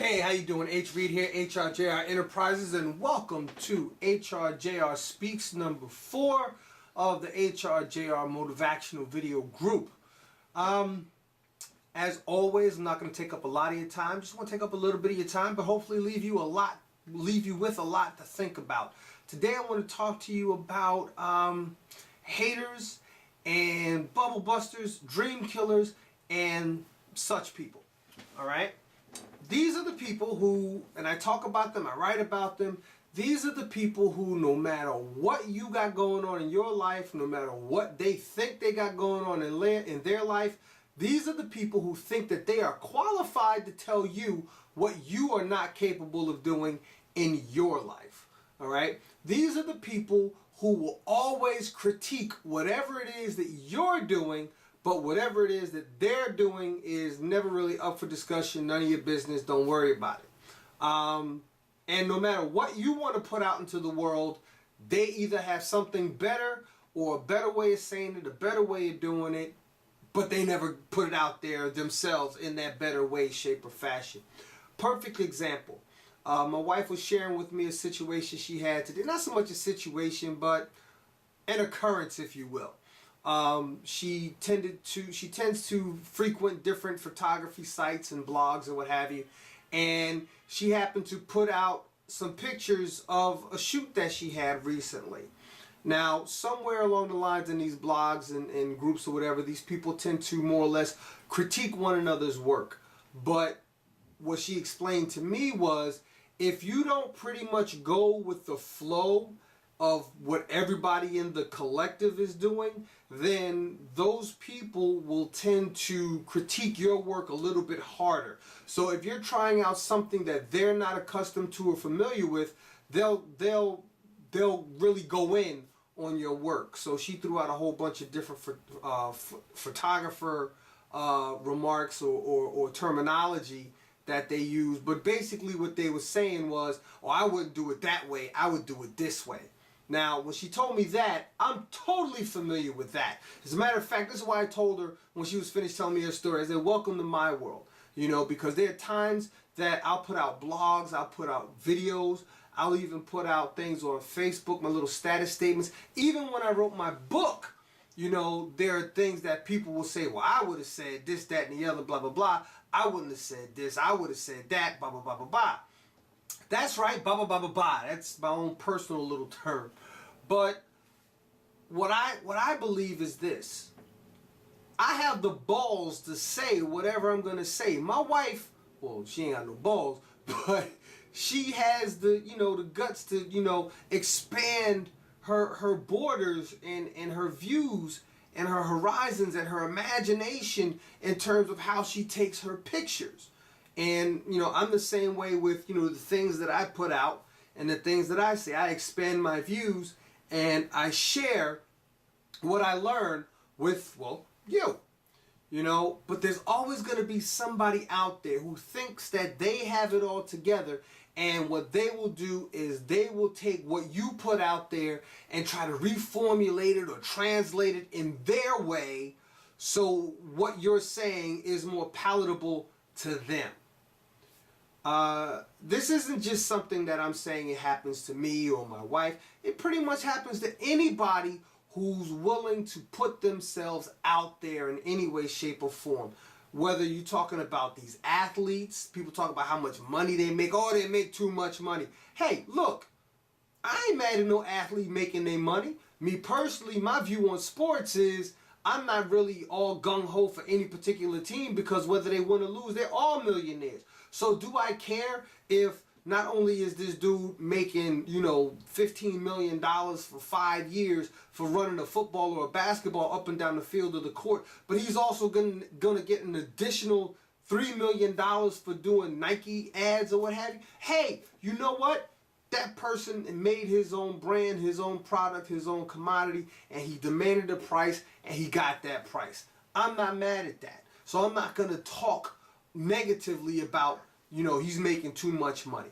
Hey, how you doing? H. Reed here, HRJR Enterprises, and welcome to HRJR Speaks number 4 of the HRJR Motivational Video Group. As always, I'm not going to take up a lot of your time. Just want to take up a little bit of your time, but hopefully leave you with a lot to think about. Today I want to talk to you about haters and bubble busters, dream killers, and such people. All right? These are the people who, and I talk about them, I write about them, these are the people who, no matter what you got going on in your life, no matter what they think they got going on in their life, these are the people who think that they are qualified to tell you what you are not capable of doing in your life. All right? These are the people who will always critique whatever it is that you're doing, but whatever it is that they're doing is never really up for discussion. None of your business. Don't worry about it. And no matter what you want to put out into the world, they either have something better or a better way of saying it, a better way of doing it, but they never put it out there themselves in that better way, shape, or fashion. Perfect example. My wife was sharing with me a situation she had today. Not so much a situation, but an occurrence, if you will. She tends to frequent different photography sites and blogs and what have you, and she happened to put out some pictures of a shoot that she had recently. Now, somewhere along the lines in these blogs and groups or whatever, these people tend to more or less critique one another's work. But what she explained to me was, if you don't pretty much go with the flow of what everybody in the collective is doing, then those people will tend to critique your work a little bit harder. So if you're trying out something that they're not accustomed to or familiar with, they'll really go in on your work. So she threw out a whole bunch of different photographer remarks or terminology that they use, but basically what they were saying was, oh, I wouldn't do it that way, I would do it this way. Now, when she told me that, I'm totally familiar with that. As a matter of fact, this is why I told her when she was finished telling me her story. I said, welcome to my world. You know, because there are times that I'll put out blogs, I'll put out videos, I'll even put out things on Facebook, my little status statements. Even when I wrote my book, you know, there are things that people will say, well, I would have said this, that, and the other, blah, blah, blah. I wouldn't have said this, I would have said that, blah, blah, blah, blah, blah. That's right, blah, blah, blah, blah, blah. That's my own personal little term. But what I believe is this. I have the balls to say whatever I'm going to say. My wife, well, she ain't got no balls, but she has the, the guts to, expand her borders and her views and her horizons and her imagination in terms of how she takes her pictures. And, I'm the same way with, the things that I put out and the things that I say. I expand my views and I share what I learn with, well, you. But there's always going to be somebody out there who thinks that they have it all together, and what they will do is they will take what you put out there and try to reformulate it or translate it in their way so what you're saying is more palatable to them. This isn't just something that I'm saying it happens to me or my wife. It pretty much happens to anybody who's willing to put themselves out there in any way, shape, or form. Whether you're talking about these athletes, people talk about how much money they make. Oh, they make too much money. Hey, look, I ain't mad at no athlete making their money. Me personally, my view on sports is I'm not really all gung-ho for any particular team, because whether they win or lose, they're all millionaires. So do I care if not only is this dude making, $15 million for 5 years for running a football or a basketball up and down the field of the court, but he's also gonna get an additional $3 million for doing Nike ads or what have you? Hey, you know what? That person made his own brand, his own product, his own commodity, and he demanded a price, and he got that price. I'm not mad at that. So I'm not going to talk negatively about, he's making too much money.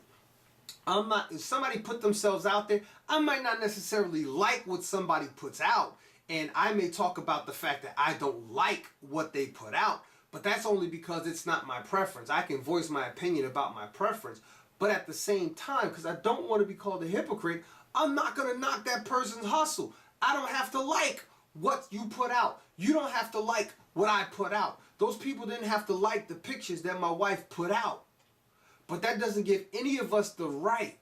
If somebody put themselves out there, I might not necessarily like what somebody puts out, and I may talk about the fact that I don't like what they put out, But that's only because it's not my preference. I can voice my opinion about my preference. But at the same time, because I don't want to be called a hypocrite, I'm not going to knock that person's hustle. I don't have to like what you put out. You don't have to like what I put out. Those people didn't have to like the pictures that my wife put out. But that doesn't give any of us the right.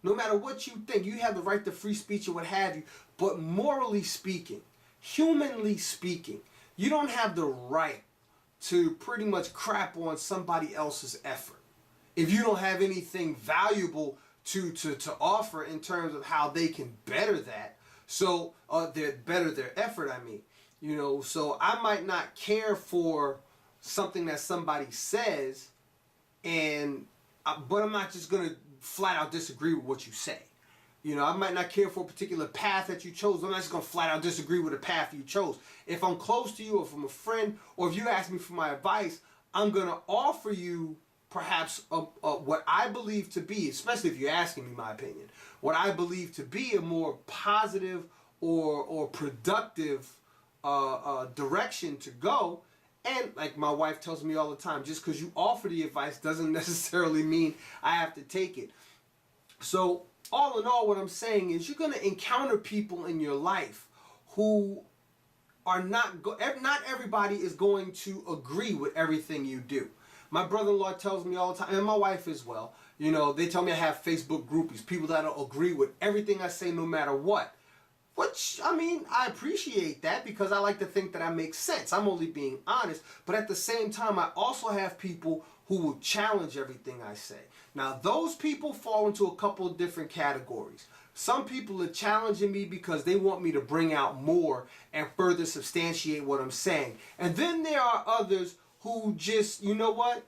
No matter what you think, you have the right to free speech or what have you. But morally speaking, humanly speaking, you don't have the right to pretty much crap on somebody else's effort if you don't have anything valuable to offer in terms of how they can better that. So they better their effort, I mean. You know, so I might not care for something that somebody says, but I'm not just going to flat out disagree with what you say. You know, I might not care for a particular path that you chose. I'm not just going to flat out disagree with the path you chose. If I'm close to you, or if I'm a friend, or if you ask me for my advice, I'm going to offer you perhaps what I believe to be, especially if you're asking me my opinion, what I believe to be a more positive or productive direction to go. And like my wife tells me all the time, just because you offer the advice doesn't necessarily mean I have to take it. So all in all, what I'm saying is you're going to encounter people in your life who are not everybody is going to agree with everything you do. My brother-in-law tells me all the time, and my wife as well, you know, they tell me I have Facebook groupies, people that don't agree with everything I say no matter what. Which, I mean, I appreciate that because I like to think that I make sense. I'm only being honest. But at the same time, I also have people who will challenge everything I say. Now, those people fall into a couple of different categories. Some people are challenging me because they want me to bring out more and further substantiate what I'm saying. And then there are others who just, you know what?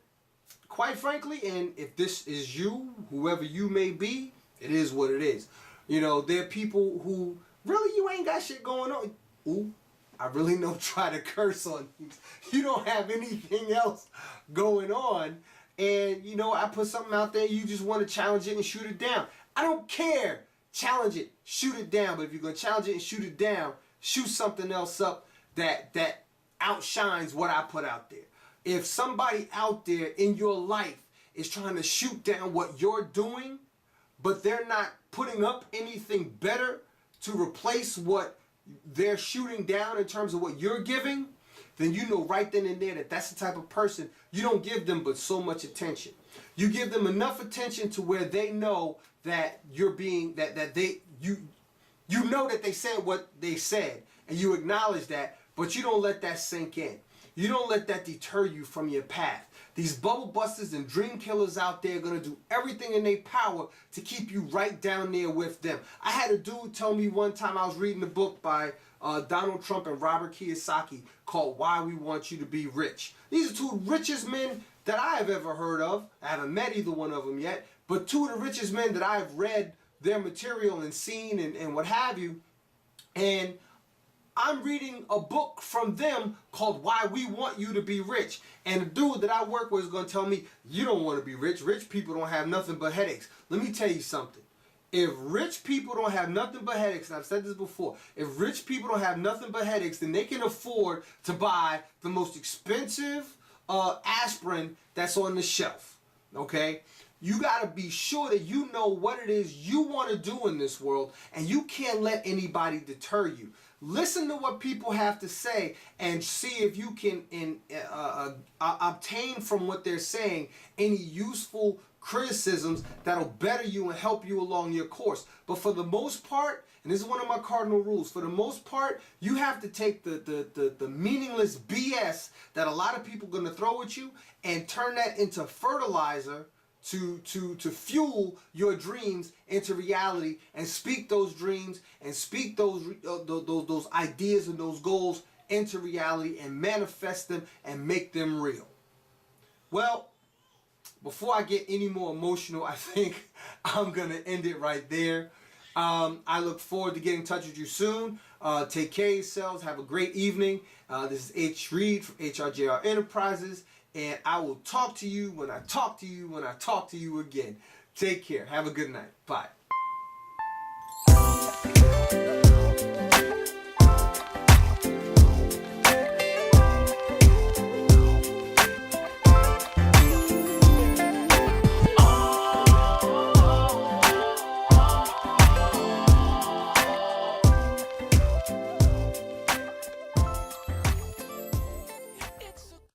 Quite frankly, and if this is you, whoever you may be, it is what it is. You know, there are people who, really, you ain't got shit going on. Ooh, I really don't try to curse on you. You don't have anything else going on. And, you know, I put something out there, you just want to challenge it and shoot it down. I don't care. Challenge it, shoot it down. But if you're going to challenge it and shoot it down, shoot something else up that outshines what I put out there. If somebody out there in your life is trying to shoot down what you're doing, but they're not putting up anything better to replace what they're shooting down in terms of what you're giving, then you know right then and there that that's the type of person you don't give them but so much attention. You give them enough attention to where they know that you're being, you know that they said what they said, and you acknowledge that, but you don't let that sink in. You don't let that deter you from your path. These bubble busters and dream killers out there are going to do everything in their power to keep you right down there with them. I had a dude tell me one time, I was reading a book by Donald Trump and Robert Kiyosaki called Why We Want You to Be Rich. These are two richest men that I have ever heard of. I haven't met either one of them yet, but two of the richest men that I have read their material and seen and what have you. And I'm reading a book from them called Why We Want You to Be Rich. And the dude that I work with is going to tell me, you don't want to be rich. Rich people don't have nothing but headaches. Let me tell you something. If rich people don't have nothing but headaches, and I've said this before, if rich people don't have nothing but headaches, then they can afford to buy the most expensive aspirin that's on the shelf. Okay? You got to be sure that you know what it is you want to do in this world, and you can't let anybody deter you. Listen to what people have to say and see if you can obtain from what they're saying any useful criticisms that'll better you and help you along your course. But for the most part, and this is one of my cardinal rules, for the most part, you have to take the meaningless BS that a lot of people are going to throw at you and turn that into fertilizer to fuel your dreams into reality, and speak those dreams and speak those ideas and those goals into reality and manifest them and make them real. Well, before I get any more emotional, I think I'm going to end it right there. I look forward to getting in touch with you soon. Take care of yourselves. Have a great evening. This is H. Reed from HRJR Enterprises. And I will talk to you when I talk to you when I talk to you again. Take care. Have a good night. Bye.